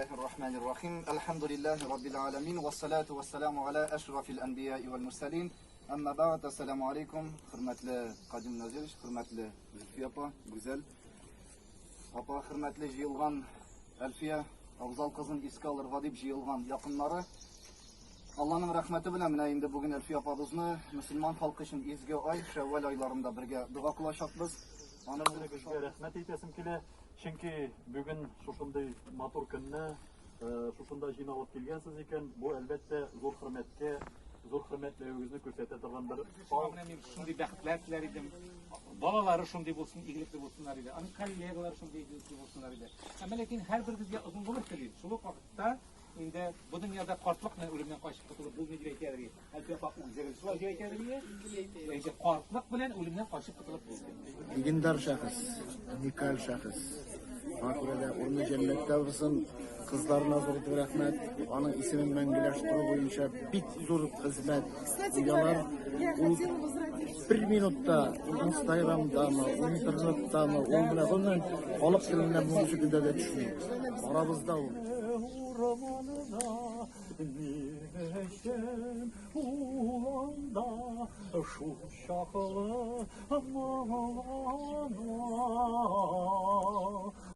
Bismillahirrahmanirrahim. Elhamdülillahi Rabbil alemin. Ve salatu ve selamu ala eşrafil enbiyai vel mursalin. Amma ba'd. Esselamu aleyküm. Hürmetli Kadim Nazir, hürmetli Zülfiye apa, güzel. Apa, hürmetli jıyılgan Elfiye, Avzal kızın iski alır vadip jıyılgan yakınları. Allah'ın rahmeti bilen indi bugün Elfiye apabızını Müslüman halkı için izgi ay, Şevval aylarında birge dua kılaşakbız. Sizге рәхмәт әйтәсем килә, чөнки бүген шушындый матур көнне, шушында җыйналып килгәнсез икән, бу әлбәттә зур хөрмәтләвегезне күрсәтә торган бер шундый бәхетләр теләр идем. Балалары шундый булсын, игелекле булсыннар иде. Аның коллегалары шундый игелекле булсыннар иде. Әмма ләкин һәрберегезгә озын булыр телим. Шул ук вакытта инде бу дөньяда картлык белән үлемнән качып кутылып булмый дип әйтәләр. Әлбәттә факт үзләре шулай дип әйтәләр. Әйтә картлык белән үлемнән качып кутылып булмый. Legendar şahıs, unikal şahıs. Hakikaten onu cennette olsun. Kızlarına zor rahmet. Onun ismini мәңгеләштерү буенча бик зур хезмәт. Яlar bir minutта Instagram'damı, internet'tамы, ул белән халык теленнән бу шикелдә дә төшми. Арабызда ул. Şu şakalı